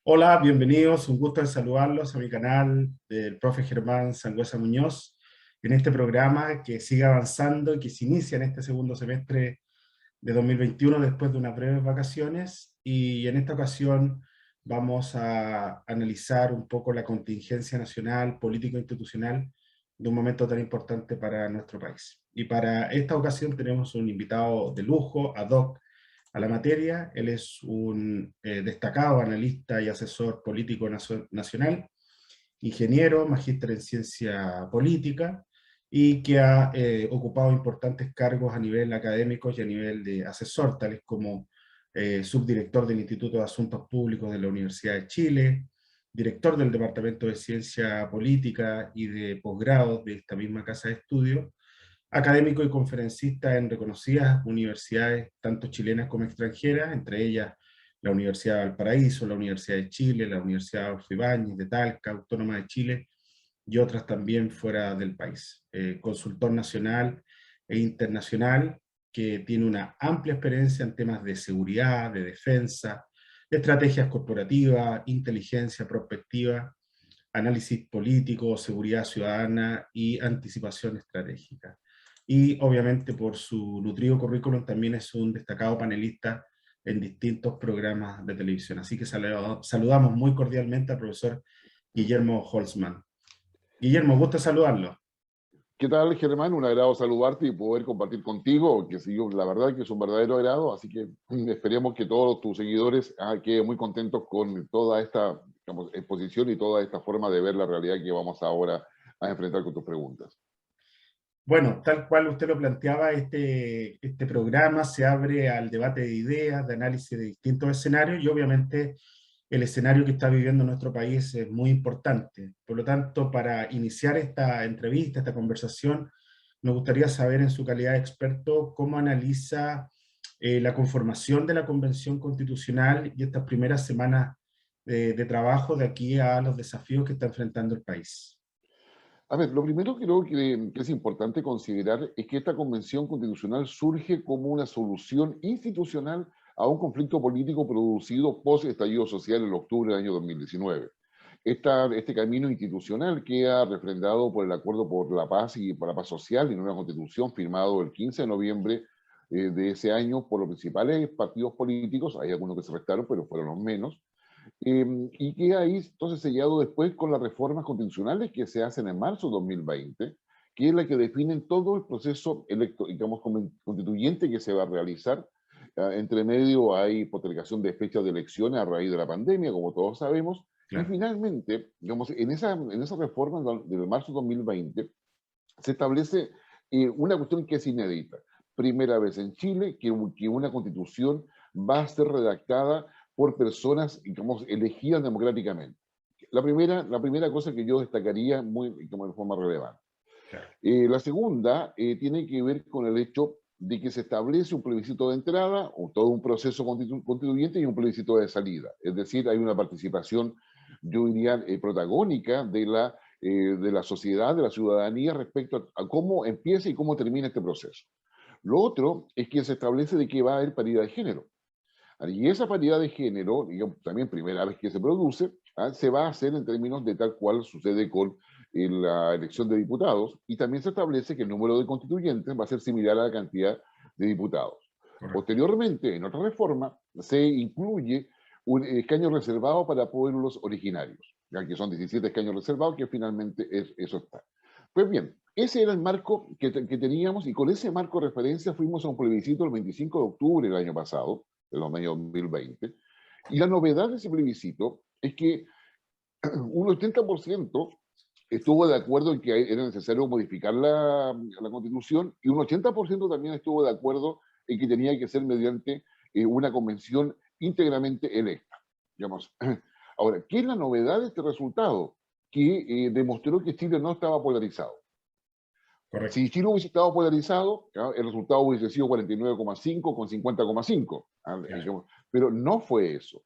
Hola, bienvenidos, un gusto en saludarlos a mi canal del profe Germán Sangüesa Muñoz, en este programa que sigue avanzando y que se inicia en este segundo semestre de 2021 después de unas breves vacaciones, y en esta ocasión vamos a analizar un poco la contingencia nacional, político-institucional de un momento tan importante para nuestro país. Y para esta ocasión tenemos un invitado de lujo, ad hoc a la materia. Él es un destacado analista y asesor político nacional, ingeniero, magíster en ciencia política, y que ha ocupado importantes cargos a nivel académico y a nivel de asesor, tales como subdirector del Instituto de Asuntos Públicos de la Universidad de Chile, director del Departamento de Ciencia Política y de posgrados de esta misma casa de estudio, académico y conferencista en reconocidas universidades, tanto chilenas como extranjeras, entre ellas la Universidad de Valparaíso, la Universidad de Chile, la Universidad Adolfo Ibáñez de Talca, Autónoma de Chile, y otras también fuera del país. Consultor nacional e internacional, que tiene una amplia experiencia en temas de seguridad, de defensa, estrategias corporativas, inteligencia prospectiva, análisis político, seguridad ciudadana y anticipación estratégica. Y obviamente por su nutrido currículum también es un destacado panelista en distintos programas de televisión. Así que saludamos muy cordialmente al profesor Guillermo Holzman. Guillermo, gusto saludarlo. ¿Qué tal, Germán? Un agrado saludarte y poder compartir contigo, que sí, la verdad que es un verdadero agrado, así que esperemos que todos tus seguidores queden muy contentos con toda esta, digamos, exposición y toda esta forma de ver la realidad que vamos ahora a enfrentar con tus preguntas. Bueno, tal cual usted lo planteaba, este programa se abre al debate de ideas, de análisis de distintos escenarios, y obviamente el escenario que está viviendo nuestro país es muy importante. Por lo tanto, para iniciar esta entrevista, esta conversación, me gustaría saber, en su calidad de experto, cómo analiza la conformación de la Convención Constitucional y estas primeras semanas de trabajo de aquí a los desafíos que está enfrentando el país. A ver, lo primero que creo que es importante considerar es que esta convención constitucional surge como una solución institucional a un conflicto político producido post-estallido social en octubre del año 2019. Este camino institucional queda refrendado por el Acuerdo por la Paz y por la Paz Social y nueva Constitución firmado el 15 de noviembre de ese año por los principales partidos políticos. Hay algunos que se restaron, pero fueron los menos, y queda ahí entonces sellado después con las reformas constitucionales que se hacen en marzo de 2020, que es la que definen todo el proceso digamos, constituyente que se va a realizar. Entre medio hay postergación de fechas de elecciones a raíz de la pandemia, como todos sabemos, y Claro. finalmente, digamos, en esa reforma del marzo de 2020 se establece una cuestión que es inédita. Primera vez en Chile que una constitución va a ser redactada por personas, digamos, elegidas democráticamente. La primera cosa que yo destacaría muy, como de forma relevante. Claro. La segunda tiene que ver con el hecho de que se establece un plebiscito de entrada, o todo un proceso constituyente y un plebiscito de salida. Es decir, hay una participación, yo diría, protagónica de la sociedad, de la ciudadanía respecto a cómo empieza y cómo termina este proceso. Lo otro es que se establece de que va a haber paridad de género. Y esa paridad de género, digamos, también primera vez que se produce, se va a hacer en términos de tal cual sucede con la elección de diputados, y también se establece que el número de constituyentes va a ser similar a la cantidad de diputados. Correcto. Posteriormente, en otra reforma, se incluye un escaño reservado para pueblos originarios, ya que son 17 escaños reservados, que finalmente eso está. Pues bien, ese era el marco que teníamos, y con ese marco de referencia fuimos a un plebiscito el 25 de octubre del año pasado, de los años 2020, y la novedad de ese plebiscito es que un 80% estuvo de acuerdo en que era necesario modificar la Constitución, y un 80% también estuvo de acuerdo en que tenía que ser mediante una convención íntegramente electa. Digamos. Ahora, ¿qué es la novedad de este resultado? Que demostró que Chile no estaba polarizado. Si Correcto. Chile hubiese estado polarizado, el resultado hubiese sido 49,5 con 50,5. Claro. Pero no fue eso.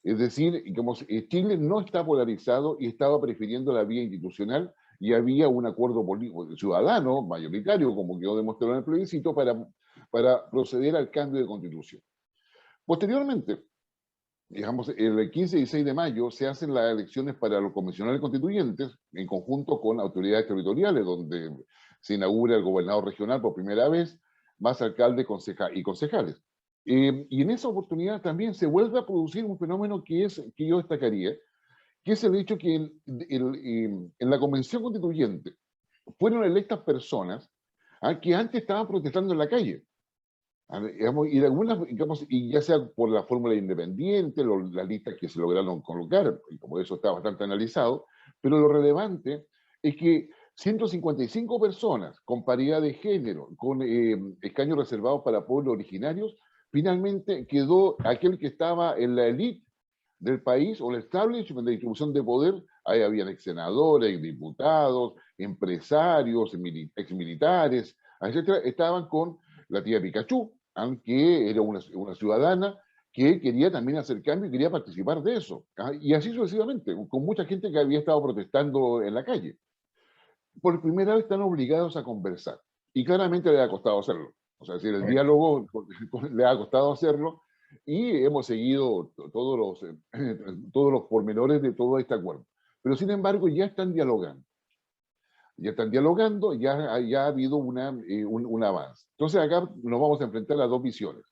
Es decir, digamos, Chile no está polarizado y estaba prefiriendo la vía institucional, y había un acuerdo político ciudadano, mayoritario, como quedó demostrado en el plebiscito, para proceder al cambio de constitución. Posteriormente, digamos, el 15 y 16 de mayo se hacen las elecciones para los convencionales constituyentes en conjunto con autoridades territoriales, donde se inaugura el gobernador regional por primera vez, más alcaldes y concejales. Y en esa oportunidad también se vuelve a producir un fenómeno que yo destacaría, que es el hecho que en la convención constituyente fueron electas personas que antes estaban protestando en la calle. Digamos, y de algunas, digamos, y ya sea por la fórmula independiente, las listas que se lograron colocar, y como eso está bastante analizado, pero lo relevante es que 155 personas con paridad de género, con escaños reservados para pueblos originarios, finalmente quedó aquel que estaba en la élite del país o el establishment de distribución de poder. Ahí habían ex senadores, diputados, empresarios, exmilitares, etcétera, estaban con la tía Pikachu, que era una ciudadana que quería también hacer cambio y quería participar de eso. Y así sucesivamente, con mucha gente que había estado protestando en la calle. Por primera vez están obligados a conversar. Y claramente le ha costado hacerlo. O sea, es decir, el diálogo le ha costado hacerlo y hemos seguido todos los pormenores de todo este acuerdo. Pero sin embargo ya están dialogando. Ya están dialogando, ya ha habido un avance. Entonces acá nos vamos a enfrentar a dos visiones.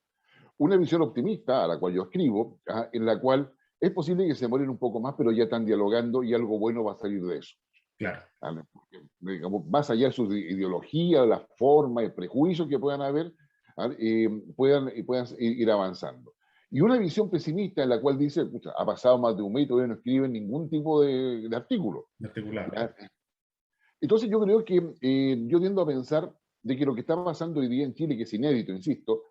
Una visión optimista, a la cual yo escribo, en la cual es posible que se mueren un poco más, pero ya están dialogando y algo bueno va a salir de eso. Claro. Porque, digamos, más allá de su ideología, la forma, el prejuicio que puedan haber, puedan ir avanzando. Y una visión pesimista en la cual dice, pucha, ha pasado más de un mes y todavía no escriben ningún tipo de artículo. Articulado. Entonces yo creo que yo tiendo a pensar de que lo que está pasando hoy día en Chile, que es inédito, insisto,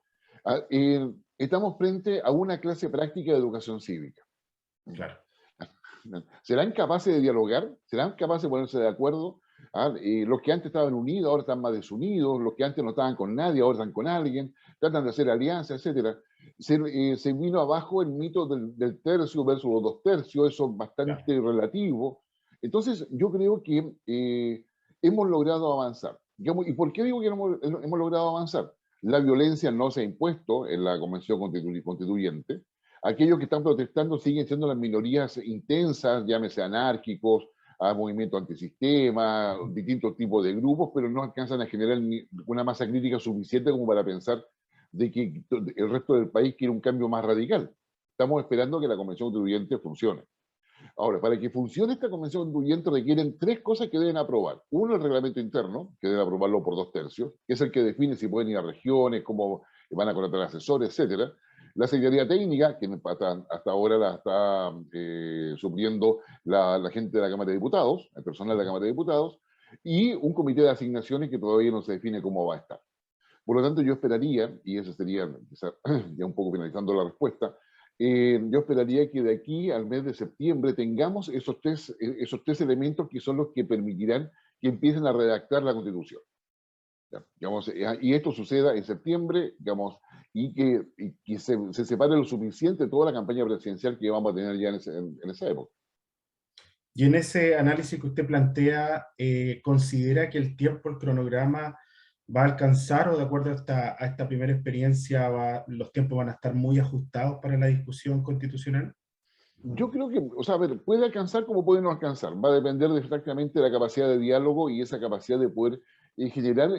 estamos frente a una clase práctica de educación cívica. Claro. ¿Serán capaces de dialogar? ¿Serán capaces de ponerse de acuerdo? Los que antes estaban unidos ahora están más desunidos, los que antes no estaban con nadie ahora están con alguien, tratan de hacer alianzas, etc. Se vino abajo el mito del tercio versus los dos tercios, eso es bastante relativo. Entonces yo creo que hemos logrado avanzar. Digamos, ¿y por qué digo que hemos logrado avanzar? La violencia no se ha impuesto en la Convención Constituyente. Aquellos que están protestando siguen siendo las minorías intensas, llámese anárquicos, a movimientos antisistema, distintos tipos de grupos, pero no alcanzan a generar una masa crítica suficiente como para pensar de que el resto del país quiere un cambio más radical. Estamos esperando que la Convención Constituyente funcione. Ahora, para que funcione esta Convención Constituyente requieren tres cosas que deben aprobar. Uno, el reglamento interno, que debe aprobarlo por 2/3, que es el que define si pueden ir a regiones, cómo van a contratar asesores, etcétera. La Secretaría Técnica, que hasta ahora la está supliendo la gente de la Cámara de Diputados, el personal de la Cámara de Diputados, y un comité de asignaciones que todavía no se define cómo va a estar. Por lo tanto, yo esperaría, y eso sería ya un poco finalizando la respuesta, yo esperaría que de aquí al mes de septiembre tengamos esos tres elementos que son los que permitirán que empiecen a redactar la Constitución. Digamos, y esto suceda en septiembre, digamos, y que se separe lo suficiente toda la campaña presidencial que vamos a tener ya en esa época. Y en ese análisis que usted plantea, ¿considera que el tiempo, el cronograma, va a alcanzar o de acuerdo a esta primera experiencia los tiempos van a estar muy ajustados para la discusión constitucional? Yo creo que, o sea, a ver, puede alcanzar como puede no alcanzar. Va a depender exactamente de la capacidad de diálogo y esa capacidad de poder generar,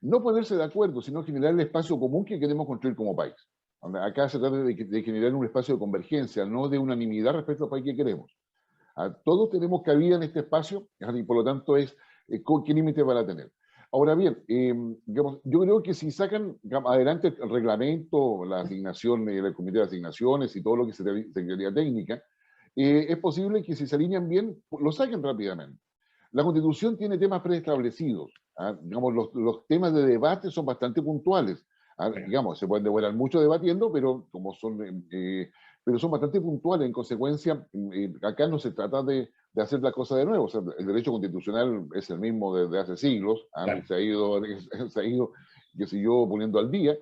no ponerse de acuerdo, sino generar el espacio común que queremos construir como país. Acá se trata de generar un espacio de convergencia, no de unanimidad respecto al país que queremos. Todos tenemos cabida en este espacio y por lo tanto es qué límite van a tener. Ahora bien, digamos, yo creo que si sacan adelante el reglamento, la asignación, el comité de asignaciones y todo lo que se Secretaría Técnica, es posible que si se alinean bien, lo saquen rápidamente. La Constitución tiene temas preestablecidos. Digamos, los temas de debate son bastante puntuales. Digamos, se pueden demorar mucho debatiendo, pero como son pero son bastante puntuales. En consecuencia, acá no se trata de hacer la cosa de nuevo. O sea, el derecho constitucional es el mismo desde hace siglos. Claro. Se ha ido, que siguió poniendo al día,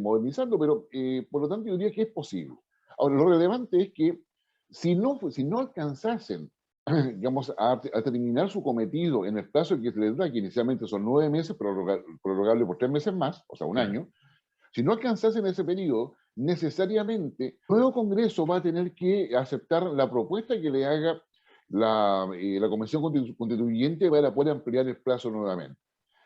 modernizando, pero por lo tanto yo diría que es posible. Ahora, lo relevante es que si no alcanzasen, digamos, a terminar su cometido en el plazo que se les da, que inicialmente son 9 meses, prorrogable por 3 meses más, o sea, un año, si no alcanzasen ese periodo, necesariamente el nuevo Congreso va a tener que aceptar la propuesta que le haga la Convención Constituyente para poder ampliar el plazo nuevamente.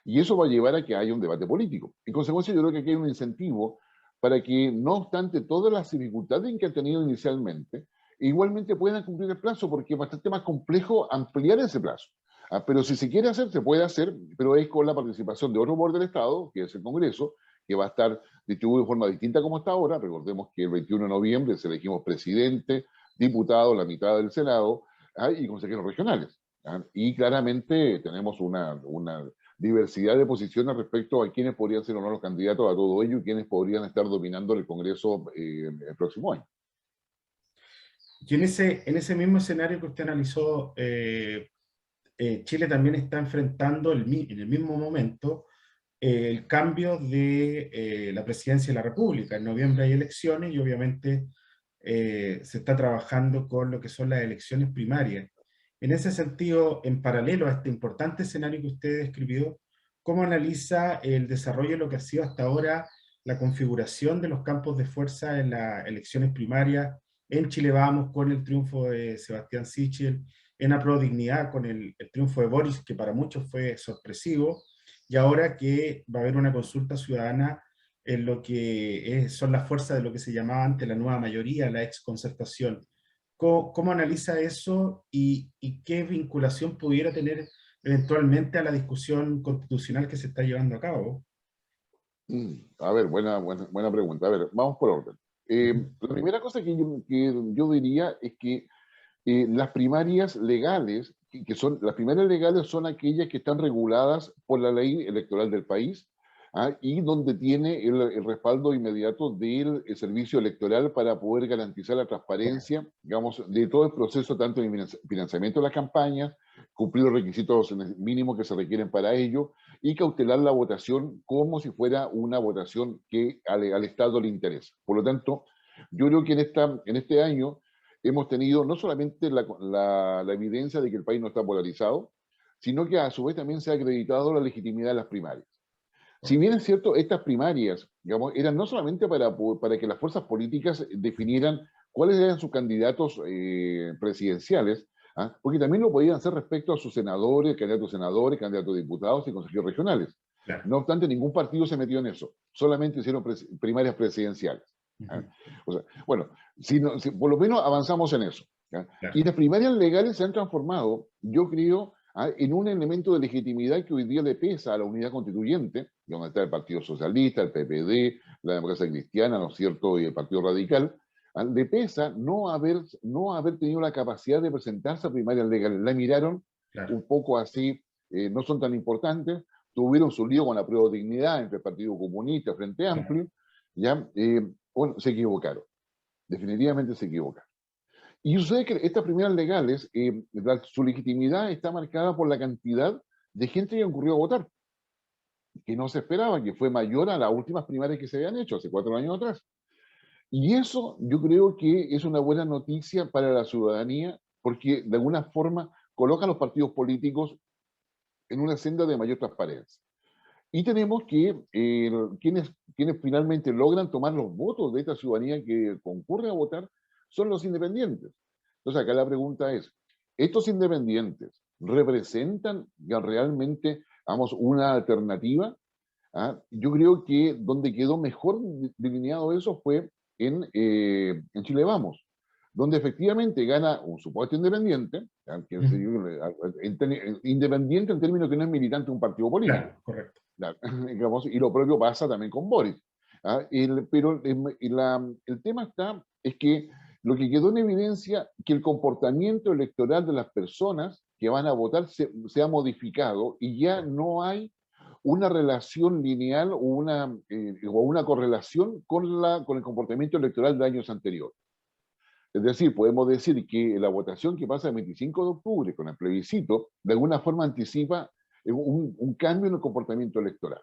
Y eso va a llevar a que haya un debate político. En consecuencia, yo creo que aquí hay un incentivo para que, no obstante todas las dificultades que han tenido inicialmente, igualmente puedan cumplir el plazo, porque es bastante más complejo ampliar ese plazo. Pero si se quiere hacer, se puede hacer, pero es con la participación de otro poder del Estado, que es el Congreso, que va a estar distribuido de forma distinta como está ahora. Recordemos que el 21 de noviembre se elegimos presidente, diputado, la mitad del Senado, y consejeros regionales. Y claramente tenemos una diversidad de posiciones respecto a quiénes podrían ser o no los candidatos a todo ello y quiénes podrían estar dominando el Congreso el próximo año. Y en ese mismo escenario que usted analizó, Chile también está enfrentando en el mismo momento el cambio de la presidencia de la República. En noviembre hay elecciones y obviamente se está trabajando con lo que son las elecciones primarias. En ese sentido, en paralelo a este importante escenario que usted describió, ¿cómo analiza el desarrollo de lo que ha sido hasta ahora la configuración de los campos de fuerza en las elecciones primarias? En Chile Vamos, con el triunfo de Sebastián Sichel, en Aprobó Dignidad, con el triunfo de Boris, que para muchos fue sorpresivo, y ahora que va a haber una consulta ciudadana en lo que son las fuerzas de lo que se llamaba antes la nueva mayoría, la exconcertación. ¿Cómo analiza eso y qué vinculación pudiera tener eventualmente a la discusión constitucional que se está llevando a cabo? A ver, buena pregunta. A ver, vamos por orden. La primera cosa que yo diría es que las primarias legales, las primarias legales son aquellas que están reguladas por la ley electoral del país, y donde tiene el respaldo inmediato del servicio electoral para poder garantizar la transparencia, digamos, de todo el proceso, tanto de financiamiento de las campañas, cumplir los requisitos mínimos que se requieren para ello, y cautelar la votación como si fuera una votación que al Estado le interesa. Por lo tanto, yo creo que en este año hemos tenido no solamente la evidencia de que el país no está polarizado, sino que a su vez también se ha acreditado la legitimidad de las primarias. Si bien es cierto, estas primarias, digamos, eran no solamente para que las fuerzas políticas definieran cuáles eran sus candidatos presidenciales, porque también lo podían hacer respecto a sus senadores, candidatos a diputados y consejeros regionales. Claro. No obstante, ningún partido se metió en eso, solamente hicieron primarias presidenciales. O sea, bueno, si por lo menos avanzamos en eso. Claro. Y las primarias legales se han transformado, yo creo, en un elemento de legitimidad que hoy día le pesa a la unidad constituyente, donde está el Partido Socialista, el PPD, la Democracia Cristiana, ¿no es cierto?, y el Partido Radical. Le pesa no haber tenido la capacidad de presentarse a primarias legales. La miraron un poco así, no son tan importantes, tuvieron su lío con la prueba de dignidad entre el Partido Comunista, Frente Amplio, ¿ya? Bueno, se equivocaron, definitivamente se equivocaron. Y sucede que estas primeras legales, su legitimidad está marcada por la cantidad de gente que ocurrió a votar, que no se esperaba, que fue mayor a las últimas primarias que se habían hecho hace 4 años atrás. Y eso yo creo que es una buena noticia para la ciudadanía, porque de alguna forma coloca a los partidos políticos en una senda de mayor transparencia. Y tenemos que quienes finalmente logran tomar los votos de esta ciudadanía que concurre a votar son los independientes. Entonces acá la pregunta es, ¿estos independientes representan realmente, vamos, una alternativa? Yo creo que donde quedó mejor delineado eso fue en Chile Vamos, donde efectivamente gana un supuesto independiente, independiente en términos que no es militante de un partido político. Claro, correcto. Digamos, y lo propio pasa también con Boris. Pero el tema es que lo que quedó en evidencia que el comportamiento electoral de las personas que van a votar se ha modificado y ya no hay una relación lineal o una correlación con el comportamiento electoral de años anteriores. Es decir, podemos decir que la votación que pasa el 25 de octubre con el plebiscito, de alguna forma anticipa un cambio en el comportamiento electoral.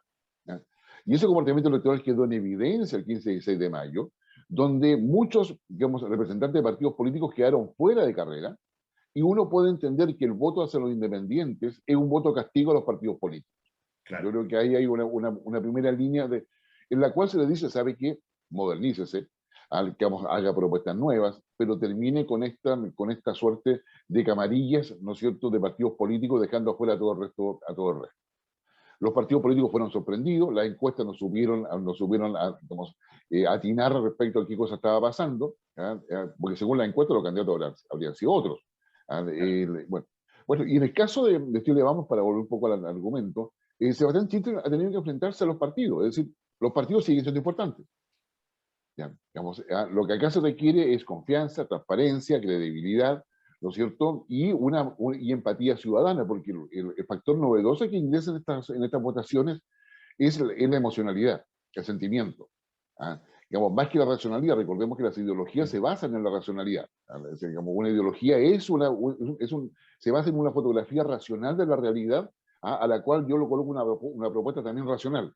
Y ese comportamiento electoral quedó en evidencia el 15 y 16 de mayo, donde muchos, digamos, representantes de partidos políticos quedaron fuera de carrera, y uno puede entender que el voto hacia los independientes es un voto castigo a los partidos políticos. Claro. Yo creo que ahí hay una primera línea en la cual se le dice, ¿sabe qué? Modernícese, al que haga propuestas nuevas, pero termine con esta suerte de camarillas, ¿no es cierto?, de partidos políticos, dejando afuera a todo el resto, a todo el resto. Los partidos políticos fueron sorprendidos, las encuestas no supieron digamos, atinar respecto a qué cosa estaba pasando, ¿ah? Porque según la encuesta los candidatos habrían sido otros. ¿Ah? Bueno, y en el caso de Chile Vamos, para volver un poco al argumento, Sebastián Sichel ha tenido que enfrentarse a los partidos, es decir, los partidos siguen siendo importantes. ¿Ya? Digamos, lo que acá se requiere es confianza, transparencia, credibilidad, ¿no es cierto? Y empatía ciudadana, porque el factor novedoso que ingresa en estas votaciones es la emocionalidad, el sentimiento. ¿Ah? Digamos, más que la racionalidad, recordemos que las ideologías se basan en la racionalidad. ¿Ah? Es decir, digamos, una ideología se basa en una fotografía racional de la realidad, ¿ah? A la cual yo le coloco una propuesta también racional.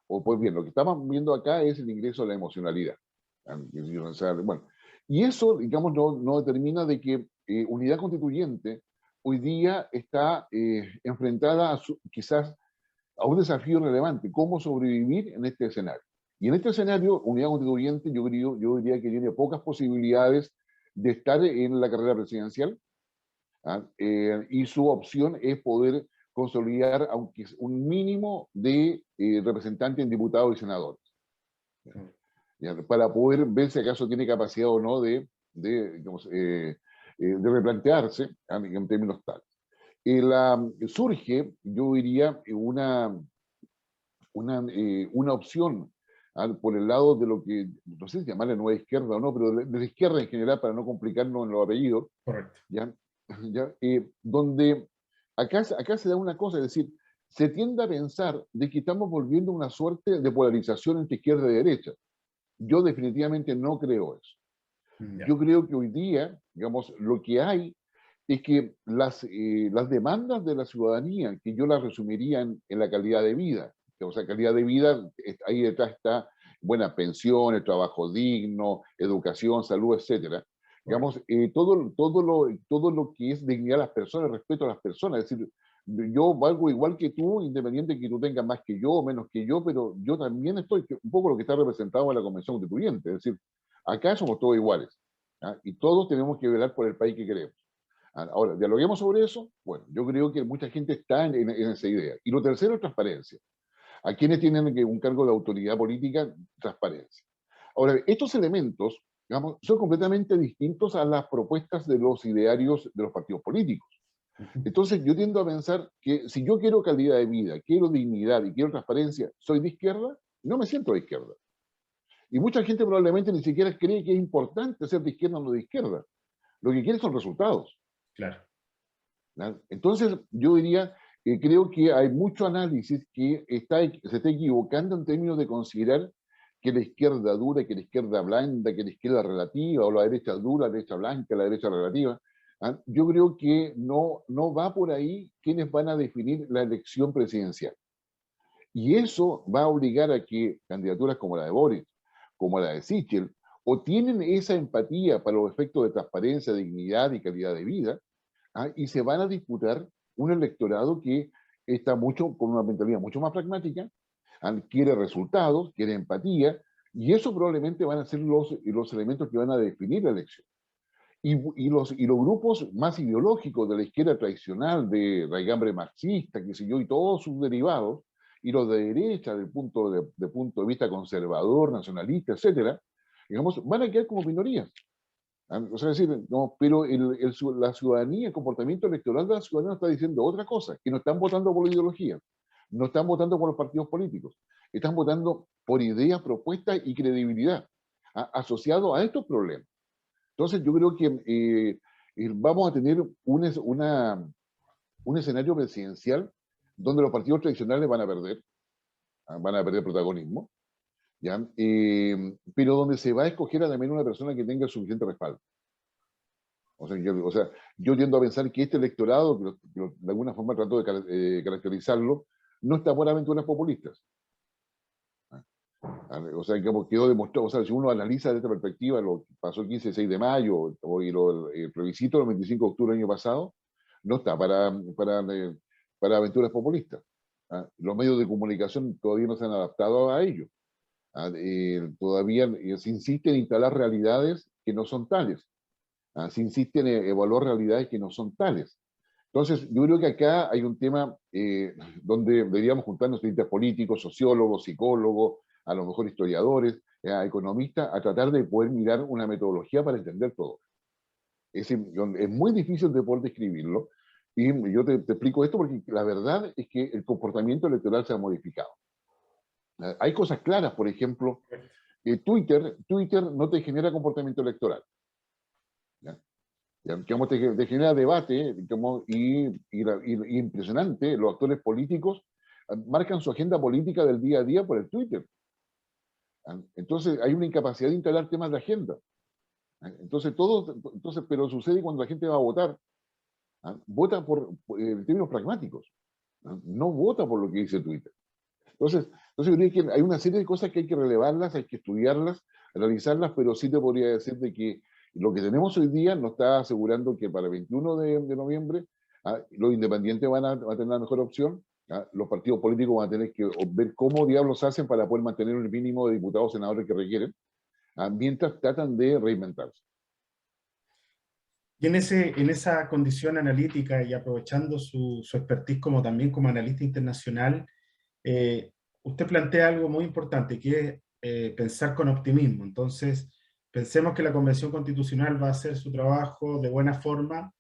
O pues bien, lo que estamos viendo acá es el ingreso de la emocionalidad. O sea, bueno, y eso, digamos, no determina de que Unidad Constituyente hoy día está enfrentada quizás a un desafío relevante, cómo sobrevivir en este escenario. Y en este escenario, Unidad Constituyente, yo diría que tiene pocas posibilidades de estar en la carrera presidencial, ¿ah? Y su opción es poder consolidar aunque un mínimo de representantes en diputados y senadores, ¿ya? Para poder ver si acaso tiene capacidad o no digamos, de replantearse en términos tales. Surge, yo diría, una opción por el lado de lo que, no sé si llamarle nueva izquierda o no, pero de la izquierda en general, para no complicarnos en los apellidos, Correcto. ¿ya? Donde acá se da una cosa, es decir, se tiende a pensar de que estamos volviendo a una suerte de polarización entre izquierda y derecha. Yo definitivamente no creo eso. Yo creo que hoy día, digamos, lo que hay es que las demandas de la ciudadanía, que yo las resumiría en la calidad de vida, o sea, calidad de vida, ahí detrás está buenas pensiones, trabajo digno, educación, salud, etcétera. Digamos, todo lo que es dignidad de las personas, respeto a las personas, es decir, yo valgo igual que tú, independiente de que tú tengas más que yo o menos que yo, pero yo también estoy, un poco lo que está representado en la Convención Constituyente, es decir, acá somos todos iguales, ¿ah? Y todos tenemos que velar por el país que queremos. Ahora, dialoguemos sobre eso. Bueno, yo creo que mucha gente está en esa idea. Y lo tercero es transparencia. A quienes tienen un cargo de autoridad política, transparencia. Ahora, estos elementos, digamos, son completamente distintos a las propuestas de los idearios de los partidos políticos. Entonces, yo tiendo a pensar que si yo quiero calidad de vida, quiero dignidad y quiero transparencia, ¿soy de izquierda? No me siento de izquierda. Y mucha gente probablemente ni siquiera cree que es importante ser de izquierda o no de izquierda. Lo que quiere son resultados. Claro. Entonces, yo diría, creo que hay mucho análisis que se está equivocando en términos de considerar que la izquierda dura, que la izquierda blanda, que la izquierda relativa, o la derecha dura, la derecha blanca, la derecha relativa. Yo creo que no va por ahí quienes van a definir la elección presidencial. Y eso va a obligar a que candidaturas como la de Boric, como la de Sichel, o tienen esa empatía para los efectos de transparencia, dignidad y calidad de vida, y se van a disputar un electorado que está con una mentalidad mucho más pragmática, quiere resultados, quiere empatía, y eso probablemente van a ser los elementos que van a definir la elección. Y los grupos más ideológicos de la izquierda tradicional, de raigambre marxista, qué sé yo, y todos sus derivados, y los de derecha, del punto de vista conservador, nacionalista, etcétera, digamos, van a quedar como minorías. O sea, es decir, no, pero la ciudadanía, el comportamiento electoral de la ciudadanía está diciendo otra cosa, que no están votando por la ideología, no están votando por los partidos políticos, están votando por ideas, propuestas y credibilidad asociado a estos problemas. Entonces yo creo que vamos a tener un escenario presidencial donde los partidos tradicionales van a perder protagonismo, ¿ya? Pero donde se va a escoger a también una persona que tenga suficiente respaldo. O sea, yo tiendo a pensar que este electorado, de alguna forma trato de caracterizarlo, no está por aventuras populistas. O sea, que quedó demostrado, o sea, si uno analiza desde esta perspectiva lo que pasó el 15 y 6 de mayo, y el plebiscito del 25 de octubre del año pasado, no está para aventuras populistas. Los medios de comunicación todavía no se han adaptado a ello. todavía se insiste en instalar realidades que no son tales. Se insiste en evaluar realidades que no son tales. Entonces, yo creo que acá hay un tema donde deberíamos juntarnos distintos políticos, sociólogos, psicólogos, a lo mejor historiadores, economistas, a tratar de poder mirar una metodología para entender todo. Es muy difícil de poder describirlo, y yo te explico esto porque la verdad es que el comportamiento electoral se ha modificado. Hay cosas claras, por ejemplo, Twitter no te genera comportamiento electoral. ¿Ya? Digamos, te genera debate, digamos, y impresionante, los actores políticos marcan su agenda política del día a día por el Twitter. Entonces hay una incapacidad de instalar temas de agenda. Entonces, pero sucede cuando la gente va a votar, vota en términos pragmáticos, no vota por lo que dice Twitter. Entonces yo creo que hay una serie de cosas que hay que relevarlas, hay que estudiarlas, analizarlas, pero sí te podría decir de que lo que tenemos hoy día nos está asegurando que para el 21 de noviembre los independientes van a tener la mejor opción, los partidos políticos van a tener que ver cómo diablos hacen para poder mantener el mínimo de diputados o senadores que requieren, mientras tratan de reinventarse. Y en esa condición analítica y aprovechando su expertise como también como analista internacional, usted plantea algo muy importante, que es pensar con optimismo. Entonces, pensemos que la Convención Constitucional va a hacer su trabajo de buena forma,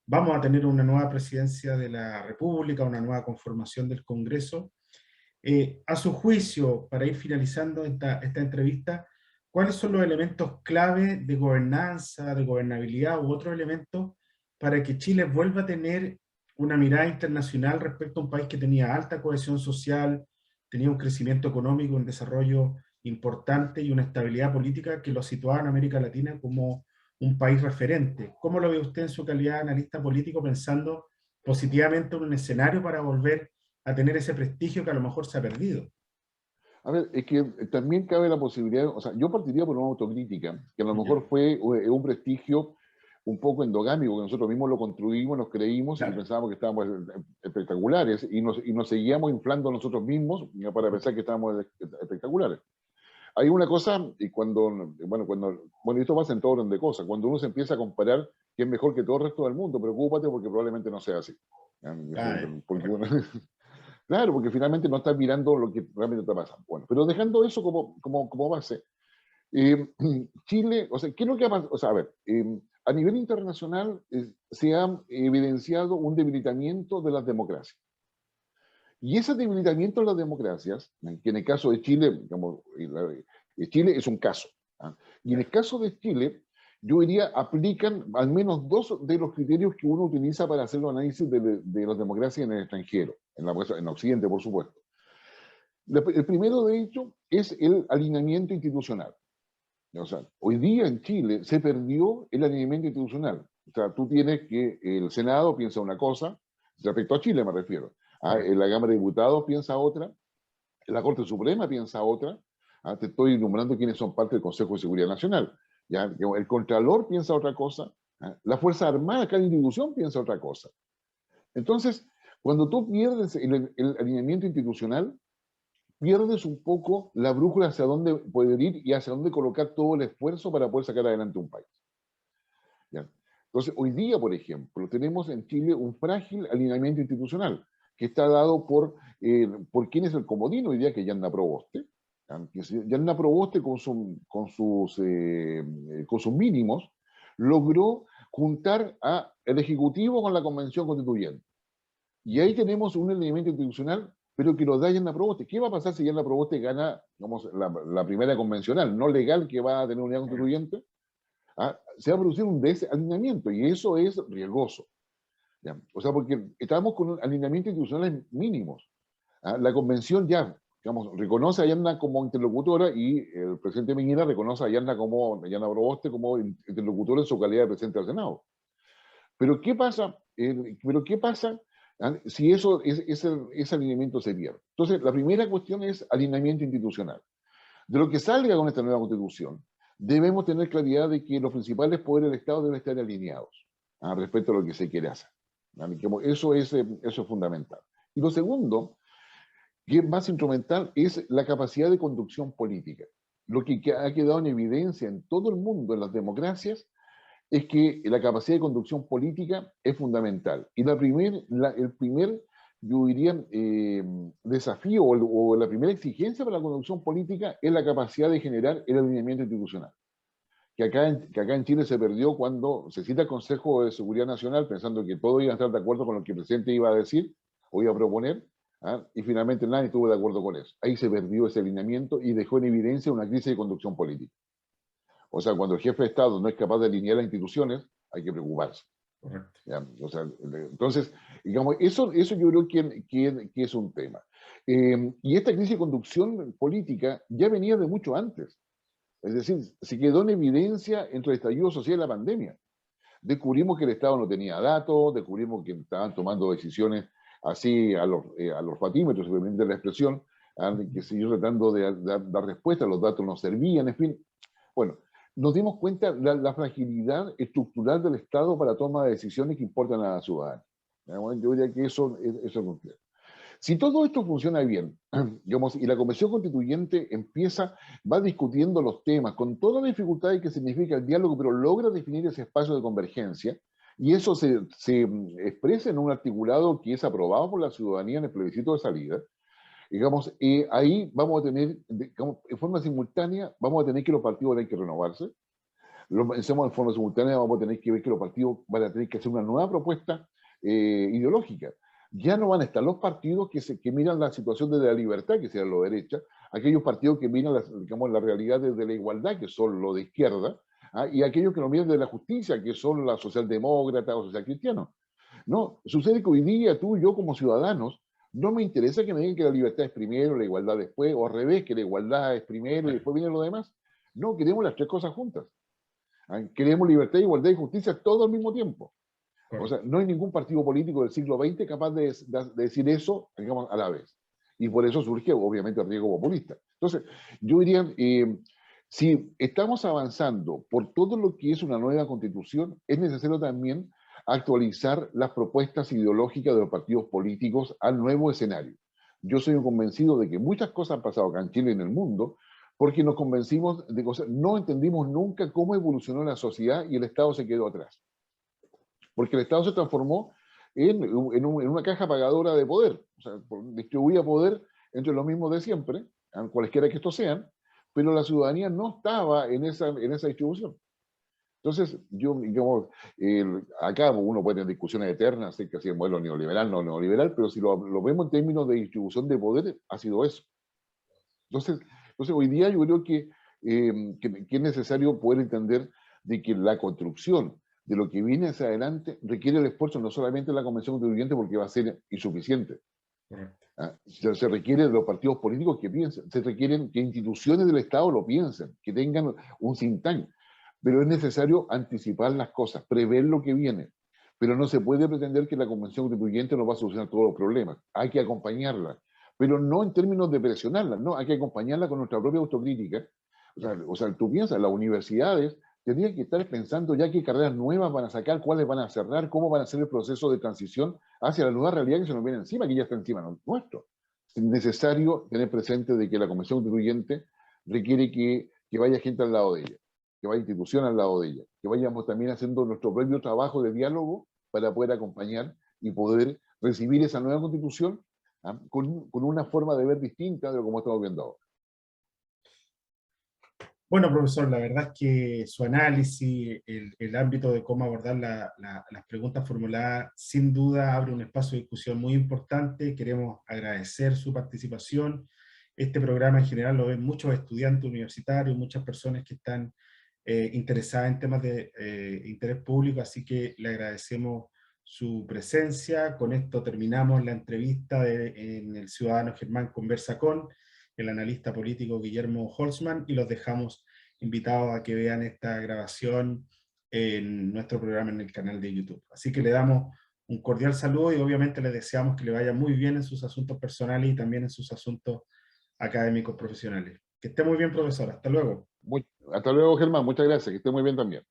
vamos a tener una nueva presidencia de la República, una nueva conformación del Congreso. A su juicio, para ir finalizando esta entrevista, ¿cuáles son los elementos clave de gobernanza, de gobernabilidad u otros elementos para que Chile vuelva a tener una mirada internacional respecto a un país que tenía alta cohesión social, tenía un crecimiento económico, un desarrollo importante y una estabilidad política que lo situaba en América Latina como un país referente? ¿Cómo lo ve usted en su calidad de analista político pensando positivamente en un escenario para volver a tener ese prestigio que a lo mejor se ha perdido? A ver, es que también cabe la posibilidad, o sea, yo partiría por una autocrítica, que a lo mejor fue un prestigio un poco endogámico, que nosotros mismos lo construimos, nos creímos y pensábamos que estábamos espectaculares y nos seguíamos inflando nosotros mismos para pensar que estábamos espectaculares. Hay una cosa, y bueno, esto pasa en todo orden de cosas, cuando uno se empieza a comparar que es mejor que todo el resto del mundo, preocúpate porque probablemente no sea así. Porque claro, porque finalmente no estás mirando lo que realmente está pasando. Bueno, pero dejando eso como base, Chile, o sea, ¿qué es lo que ha pasado? O sea, a ver, a nivel internacional se ha evidenciado un debilitamiento de las democracias. Y ese debilitamiento de las democracias, que en el caso de Chile, digamos, Chile es un caso. Y en el caso de Chile, yo diría, aplican al menos dos de los criterios que uno utiliza para hacer los análisis de las democracias en el extranjero, en Occidente, por supuesto. El primero, de hecho, es el alineamiento institucional. O sea, hoy día en Chile se perdió el alineamiento institucional. O sea, tú tienes que el Senado piensa una cosa, respecto a Chile me refiero. La Cámara de Diputados piensa otra, la Corte Suprema piensa otra. Te estoy enumerando quiénes son parte del Consejo de Seguridad Nacional. ¿Ya? El Contralor piensa otra cosa, la Fuerza Armada, cada institución piensa otra cosa. Entonces, cuando tú pierdes el alineamiento institucional, pierdes un poco la brújula hacia dónde poder ir y hacia dónde colocar todo el esfuerzo para poder sacar adelante un país. ¿Ya? Entonces, hoy día, por ejemplo, tenemos en Chile un frágil alineamiento institucional que está dado por quién es el comodino hoy día, que es Yanna Proboste. Yanna Proboste con sus mínimos logró juntar al Ejecutivo con la Convención Constituyente. Y ahí tenemos un alineamiento institucional, pero que lo da Yanna Proboste. ¿Qué va a pasar si Yanna Proboste gana, digamos, la primera convencional, no legal, que va a tener unidad constituyente? Se va a producir un desalineamiento y eso es riesgoso. ¿Ya? O sea, porque estamos con un alineamiento institucional mínimos. La convención ya, digamos, reconoce a Yanna como interlocutora y el presidente Piñera reconoce a Yanna Proboste como interlocutora en su calidad de presidente del Senado. Pero ¿qué pasa? Si ese alineamiento se pierde. Entonces, la primera cuestión es alineamiento institucional. De lo que salga con esta nueva constitución, debemos tener claridad de que los principales poderes del Estado deben estar alineados respecto a lo que se quiere hacer. Eso es fundamental. Y lo segundo, que es más instrumental, es la capacidad de conducción política. Lo que ha quedado en evidencia en todo el mundo, en las democracias, es que la capacidad de conducción política es fundamental. Y el primer, yo diría, desafío o la primera exigencia para la conducción política es la capacidad de generar el alineamiento institucional. Que acá en Chile se perdió cuando se cita el Consejo de Seguridad Nacional pensando que todos iban a estar de acuerdo con lo que el presidente iba a decir o iba a proponer, ¿ah? Y finalmente nadie estuvo de acuerdo con eso. Ahí se perdió ese alineamiento y dejó en evidencia una crisis de conducción política. O sea, cuando el jefe de Estado no es capaz de alinear las instituciones, hay que preocuparse. Correcto. ¿Ya? O sea, entonces, digamos, eso yo creo que es un tema. Y esta crisis de conducción política ya venía de mucho antes. Es decir, se quedó en evidencia entre el estallido social y la pandemia. Descubrimos que el Estado no tenía datos, descubrimos que estaban tomando decisiones así a los fatímetros, si me permite la expresión, que siguió tratando de dar respuesta, los datos no servían, en fin. Bueno, nos dimos cuenta de la fragilidad estructural del Estado para la toma de decisiones que importan a la ciudadanía. Yo diría que eso es complejo. Si todo esto funciona bien, digamos, y la Convención Constituyente va discutiendo los temas con todas las dificultades que significa el diálogo, pero logra definir ese espacio de convergencia, y eso se expresa en un articulado que es aprobado por la ciudadanía en el plebiscito de salida, digamos, ahí vamos a tener, digamos, en forma simultánea, vamos a tener que los partidos van a tener que renovarse. Lo pensemos en forma simultánea, vamos a tener que ver que los partidos van a tener que hacer una nueva propuesta ideológica. Ya no van a estar los partidos que miran la situación desde la libertad, que sean los de derecha, aquellos partidos que miran digamos, la realidad desde la igualdad, que son los de izquierda, y aquellos que lo miran desde la justicia, que son la socialdemócrata o socialcristianos. No, sucede que hoy día tú y yo como ciudadanos, no me interesa que me digan que la libertad es primero, la igualdad después, o al revés, que la igualdad es primero y después viene lo demás. No, queremos las tres cosas juntas. Queremos libertad, igualdad y justicia todo al mismo tiempo. O sea, no hay ningún partido político del siglo XX capaz de decir eso, digamos, a la vez. Y por eso surge, obviamente, el riesgo populista. Entonces, yo diría, si estamos avanzando por todo lo que es una nueva constitución, es necesario también actualizar las propuestas ideológicas de los partidos políticos al nuevo escenario. Yo soy un convencido de que muchas cosas han pasado acá en Chile y en el mundo, porque nos convencimos de cosas, no entendimos nunca cómo evolucionó la sociedad y el Estado se quedó atrás. Porque el Estado se transformó en una caja pagadora de poder, o sea, distribuía poder entre los mismos de siempre, cualesquiera que estos sean, pero la ciudadanía no estaba en esa distribución. Entonces, digamos, acá uno puede tener discusiones eternas acerca de si el modelo neoliberal o no neoliberal, pero si lo vemos en términos de distribución de poder, ha sido eso. Entonces hoy día yo creo que es necesario poder entender de que la construcción de lo que viene hacia adelante requiere el esfuerzo no solamente de la Convención Constituyente porque va a ser insuficiente. Se requiere de los partidos políticos que piensen, se requieren que instituciones del Estado lo piensen, que tengan un think tank, pero es necesario anticipar las cosas, prever lo que viene. Pero no se puede pretender que la Convención Constituyente nos va a solucionar todos los problemas. Hay que acompañarla, pero no en términos de presionarla, no, hay que acompañarla con nuestra propia autocrítica. O sea, tú piensas, las universidades tendrían que estar pensando ya qué carreras nuevas van a sacar, cuáles van a cerrar, cómo van a hacer el proceso de transición hacia la nueva realidad que se nos viene encima, que ya está encima nuestro. Es necesario tener presente de que la Convención Constituyente requiere que vaya gente al lado de ella, que vaya institución al lado de ella, que vayamos también haciendo nuestro propio trabajo de diálogo para poder acompañar y poder recibir esa nueva constitución con una forma de ver distinta de lo como estamos viendo ahora. Bueno, profesor, la verdad es que su análisis, el ámbito de cómo abordar las preguntas formuladas, sin duda abre un espacio de discusión muy importante. Queremos agradecer su participación. Este programa en general lo ven muchos estudiantes universitarios, muchas personas que están interesadas en temas de interés público, así que le agradecemos su presencia. Con esto terminamos la entrevista en el Ciudadano Germán Conversa con el analista político Guillermo Holzman, y los dejamos invitados a que vean esta grabación en nuestro programa en el canal de YouTube. Así que le damos un cordial saludo y obviamente les deseamos que le vaya muy bien en sus asuntos personales y también en sus asuntos académicos profesionales. Que esté muy bien, profesor. Hasta luego. Hasta luego, Germán. Muchas gracias. Que esté muy bien también.